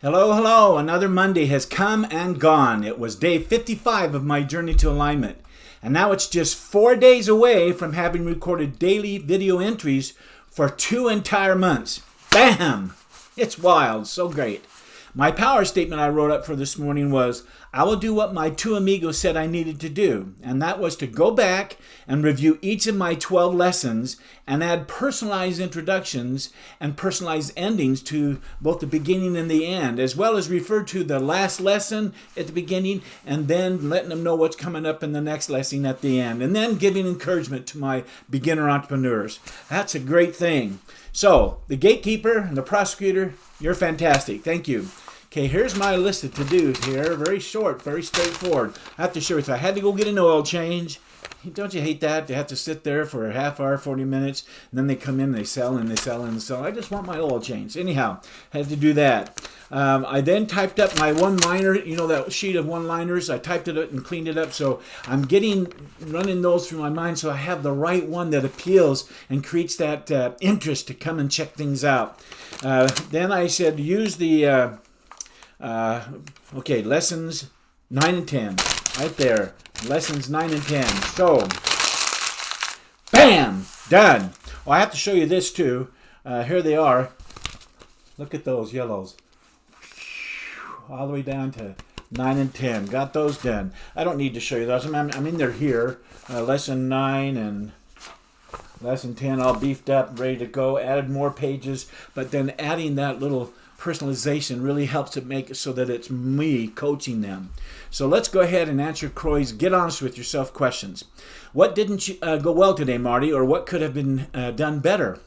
Hello, hello. Another Monday has come and gone. It was day 55 of my journey to alignment. And now it's just 4 days away from having recorded daily video entries for 2 entire months. Bam! It's wild. So great. My power statement I wrote up for this morning was, I will do what my two amigos said I needed to do. And that was to go back and review each of my 12 lessons and add personalized introductions and personalized endings to both the beginning and the end, as well as refer to the last lesson at the beginning and then letting them know what's coming up in the next lesson at the end, and then giving encouragement to my beginner entrepreneurs. That's a great thing. So, the gatekeeper and the prosecutor, you're fantastic. Thank you. Okay, here's my list of to-dos here. Very short, very straightforward. I have to share with you. I had to go get an oil change. Don't you hate that? They have to sit there for a half hour, 40 minutes, and then they come in, they sell, and they sell, and they sell. I just want my oil change. Anyhow, had to do that. I then typed up my one-liner, that sheet of one-liners. I typed it up and cleaned it up, so I'm running those through my mind so I have the right one that appeals and creates that interest to come and check things out. Then I said use the... lessons 9 and 10. Right there. Lessons 9 and 10. So, bam! Done. Oh, I have to show you this too. Here they are. Look at those yellows. All the way down to 9 and 10. Got those done. I don't need to show you those. I mean they're here. Lesson 9 and lesson 10 all beefed up, ready to go. Added more pages, but then adding that little personalization really helps to make it so that it's me coaching them. So let's go ahead and answer Croy's get honest with yourself questions. What didn't go well today, Marty, or what could have been done better?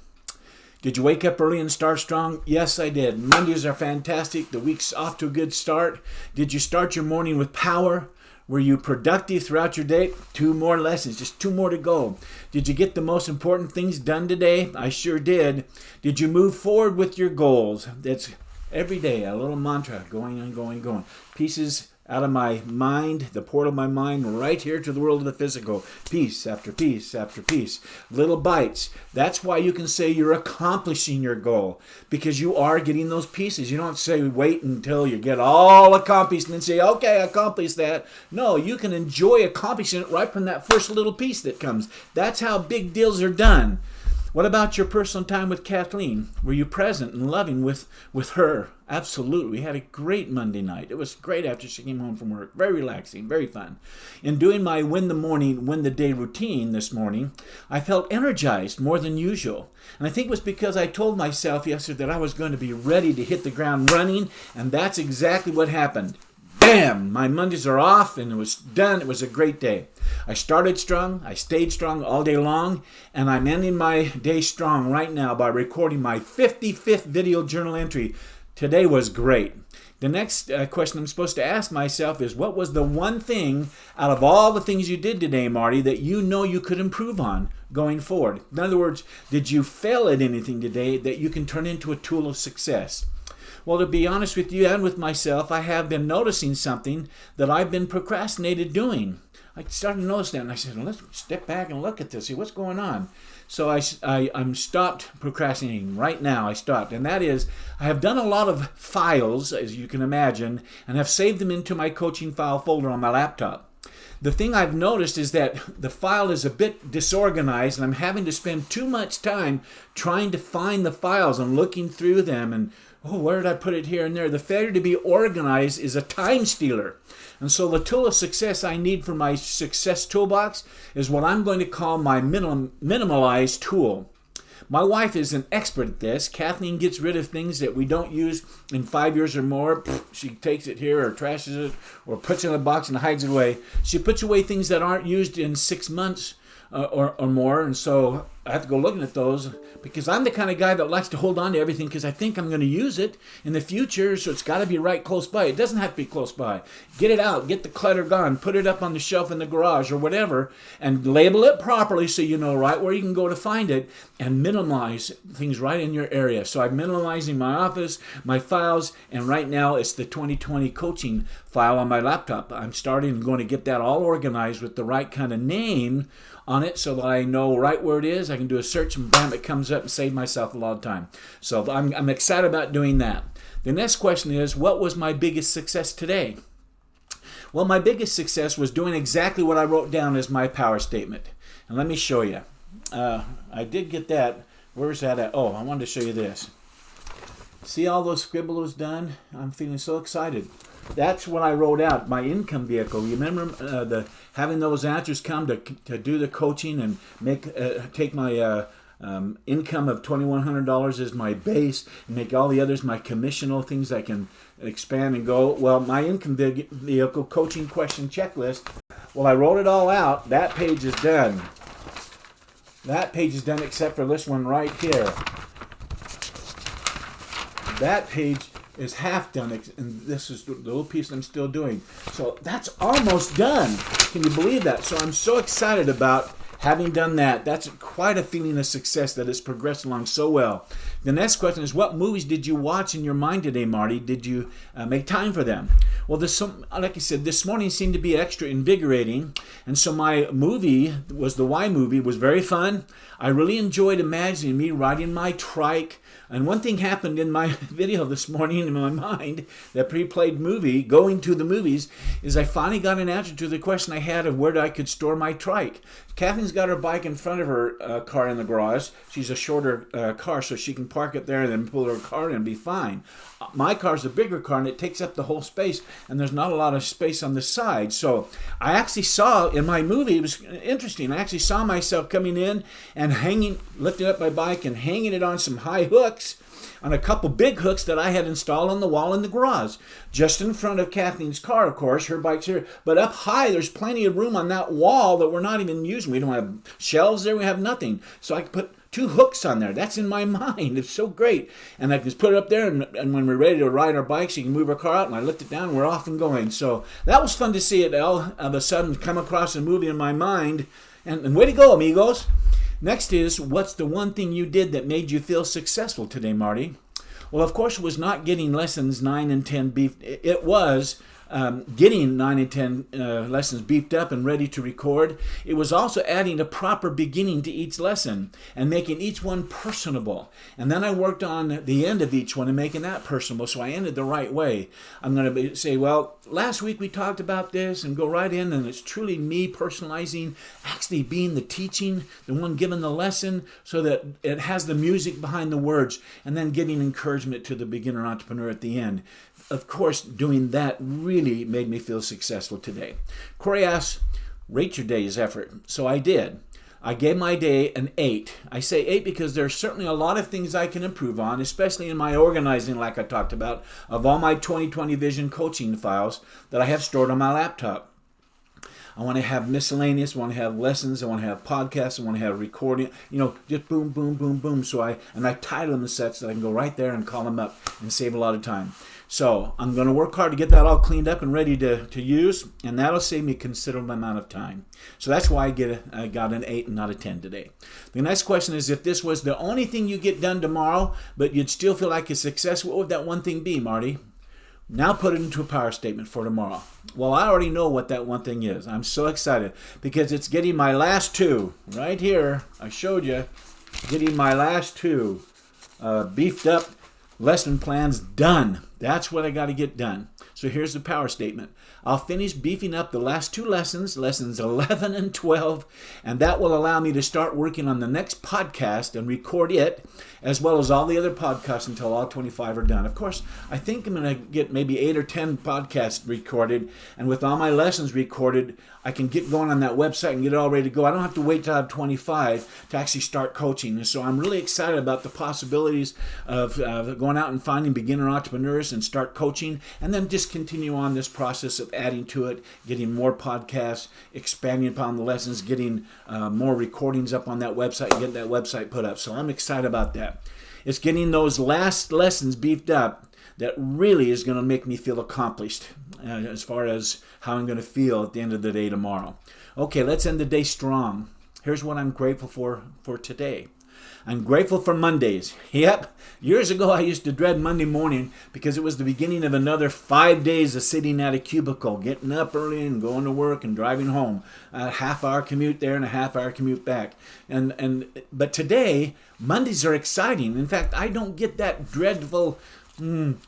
Did you wake up early and start strong? Yes, I did. Mondays are fantastic. The week's off to a good start. Did you start your morning with power? Were you productive throughout your day? 2 more lessons, just 2 more to go. Did you get the most important things done today? I sure did. Did you move forward with your goals? That's every day, a little mantra, going and going, going. Pieces out of my mind, the portal of my mind, right here to the world of the physical. Piece after piece after piece. Little bites. That's why you can say you're accomplishing your goal, because you are getting those pieces. You don't say wait until you get all accomplished and then say, okay, I accomplished that. No, you can enjoy accomplishing it right from that first little piece that comes. That's how big deals are done. What about your personal time with Kathleen? Were you present and loving with her? Absolutely. We had a great Monday night. It was great after she came home from work. Very relaxing, very fun. In doing my win the day routine this morning, I felt energized more than usual. And I think it was because I told myself yesterday that I was going to be ready to hit the ground running, and that's exactly what happened. Bam! My Mondays are off, and it was done. It was a great day. I started strong. I stayed strong all day long, and I'm ending my day strong right now by recording my 55th video journal entry. Today was great. The next question I'm supposed to ask myself is, what was the one thing out of all the things you did today, Marty, that you know you could improve on going forward? In other words, did you fail at anything today that you can turn into a tool of success? Well, to be honest with you and with myself, I have been noticing something that I've been procrastinated doing. I started to notice that, and I said, well, let's step back and look at this, see what's going on. So I'm stopped procrastinating. Right now, I stopped. And that is, I have done a lot of files, as you can imagine, and have saved them into my coaching file folder on my laptop. The thing I've noticed is that the file is a bit disorganized, and I'm having to spend too much time trying to find the files and looking through them and, where did I put it here and there? The failure to be organized is a time stealer. And so the tool of success I need for my success toolbox is what I'm going to call my minimalized tool. My wife is an expert at this. Kathleen gets rid of things that we don't use in 5 years or more. She takes it here or trashes it or puts it in a box and hides it away. She puts away things that aren't used in 6 months or more, and so I have to go looking at those because I'm the kind of guy that likes to hold on to everything because I think I'm going to use it in the future, so it's got to be right close by. It doesn't have to be close by. Get it out, get the clutter gone, put it up on the shelf in the garage or whatever, and label it properly so you know right where you can go to find it, and minimize things right in your area. So I'm minimizing my office, my files, and right now it's the 2020 coaching file on my laptop. I'm starting and going to get that all organized with the right kind of name on it so that I know right where it is. I can do a search and bam, it comes up and save myself a lot of time. So I'm excited about doing that. The next question is, what was my biggest success today? Well, my biggest success was doing exactly what I wrote down as my power statement. And let me show you. I did get that. Where's that at? Oh, I wanted to show you this. See all those scribbles done? I'm feeling so excited. That's what I wrote out, my income vehicle. You remember having those answers come to do the coaching and take my income of $2,100 as my base and make all the others my commissional things I can expand and go. Well, my income vehicle coaching question checklist, well, I wrote it all out. That page is done. That page is done except for this one right here. That page is half done, and this is the little piece I'm still doing. So that's almost done. Can you believe that? So I'm so excited about having done that. That's quite a feeling of success that it's progressed along so well. The next question is, what movies did you watch in your mind today, Marty? Did you make time for them? Well, like I said, this morning seemed to be extra invigorating, and so my movie was the Y movie. Was very fun. I really enjoyed imagining me riding my trike. And one thing happened in my video this morning in my mind, that pre-played movie, going to the movies, is I finally got an answer to the question I had of where I could store my trike. Kathleen's got her bike in front of her car in the garage. She's a shorter car, so she can park it there and then pull her car in and be fine. My car's a bigger car, and it takes up the whole space, and there's not a lot of space on the side. So I actually saw in my movie, it was interesting, I actually saw myself coming in and lifting up my bike and hanging it on some high hooks, on a couple big hooks that I had installed on the wall in the garage. Just in front of Kathleen's car, of course, her bike's here. But up high, there's plenty of room on that wall that we're not even using. We don't have shelves there, we have nothing. So I could put 2 hooks on there. That's in my mind. It's so great. And I can just put it up there, and when we're ready to ride our bikes, you can move our car out, and I lift it down, and we're off and going. So that was fun to see it all of a sudden come across a movie in my mind. And way to go, amigos. Next is, what's the one thing you did that made you feel successful today, Marty? Well, of course, it was not getting lessons 9 and 10 beefed. It was getting 9 and 10 lessons beefed up and ready to record. It was also adding a proper beginning to each lesson and making each one personable. And then I worked on the end of each one and making that personable, so I ended the right way. I'm going to say, well, last week we talked about this, and go right in, and it's truly me personalizing, actually being the teaching, the one giving the lesson, so that it has the music behind the words, and then getting encouragement to the beginner entrepreneur at the end. Of course, doing that really made me feel successful today. Corey asks, rate your day's effort. So I did. I gave my day an 8. I say 8 because there's certainly a lot of things I can improve on, especially in my organizing, like I talked about, of all my 2020 Vision coaching files that I have stored on my laptop. I want to have miscellaneous, I want to have lessons, I want to have podcasts, I want to have recording, just boom, boom, boom, boom. So I title them so that I can go right there and call them up and save a lot of time. So I'm going to work hard to get that all cleaned up and ready to use, and that'll save me a considerable amount of time. So that's why I got an 8 and not a 10 today. The next question is, if this was the only thing you get done tomorrow, but you'd still feel like a success, what would that one thing be, Marty? Now put it into a power statement for tomorrow. Well, I already know what that one thing is. I'm so excited because it's getting my last 2 right here. I showed you getting my last 2 beefed up lesson plans done. That's what I got to get done. So here's the power statement. I'll finish beefing up the last 2 lessons 11 and 12, and that will allow me to start working on the next podcast and record it, as well as all the other podcasts until all 25 are done. Of course, I think I'm going to get maybe 8 or 10 podcasts recorded, and with all my lessons recorded, I can get going on that website and get it all ready to go. I don't have to wait till I have 25 to actually start coaching. And so I'm really excited about the possibilities of going out and finding beginner entrepreneurs and start coaching, and then just continue on this process of adding to it, getting more podcasts, expanding upon the lessons, getting more recordings up on that website, and getting that website put up. So I'm excited about that. It's getting those last lessons beefed up that really is going to make me feel accomplished as far as how I'm going to feel at the end of the day tomorrow. Okay, let's end the day strong. Here's what I'm grateful for today. I'm grateful for Mondays. Yep, years ago I used to dread Monday morning because it was the beginning of another 5 days of sitting at a cubicle, getting up early and going to work and driving home. A half-hour commute there and a half-hour commute back. But today, Mondays are exciting. In fact, I don't get that dreadful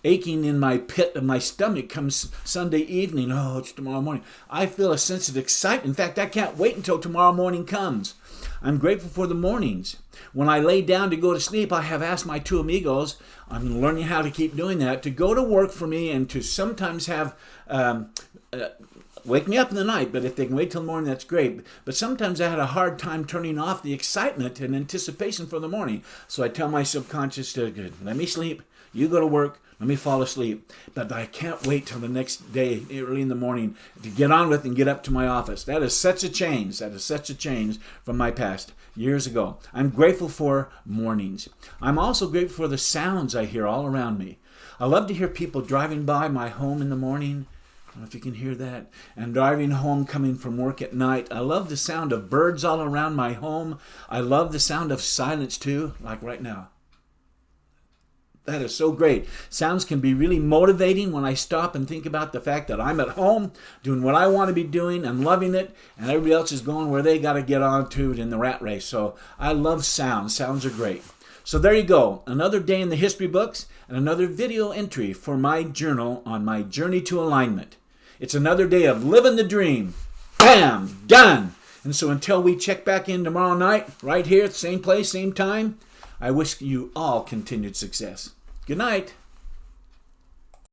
aching in my pit of my stomach comes Sunday evening. Oh, it's tomorrow morning. I feel a sense of excitement. In fact, I can't wait until tomorrow morning comes. I'm grateful for the mornings. When I lay down to go to sleep, I have asked my two amigos, I'm learning how to keep doing that, to go to work for me and to sometimes have wake me up in the night, but if they can wait till the morning, that's great. But sometimes I had a hard time turning off the excitement and anticipation for the morning. So I tell my subconscious to let me sleep, you go to work, let me fall asleep. But I can't wait till the next day, early in the morning, to get on with and get up to my office. That is such a change. That is such a change from my past years ago. I'm grateful for mornings. I'm also grateful for the sounds I hear all around me. I love to hear people driving by my home in the morning. I don't know if you can hear that. And driving home, coming from work at night. I love the sound of birds all around my home. I love the sound of silence too, like right now. That is so great. Sounds can be really motivating when I stop and think about the fact that I'm at home doing what I want to be doing and loving it, and everybody else is going where they got to get on to it in the rat race. So I love sounds. Sounds are great. So there you go. Another day in the history books and another video entry for my journal on my journey to alignment. It's another day of living the dream. Bam! Done! And so until we check back in tomorrow night, right here at the same place, same time, I wish you all continued success. Good night.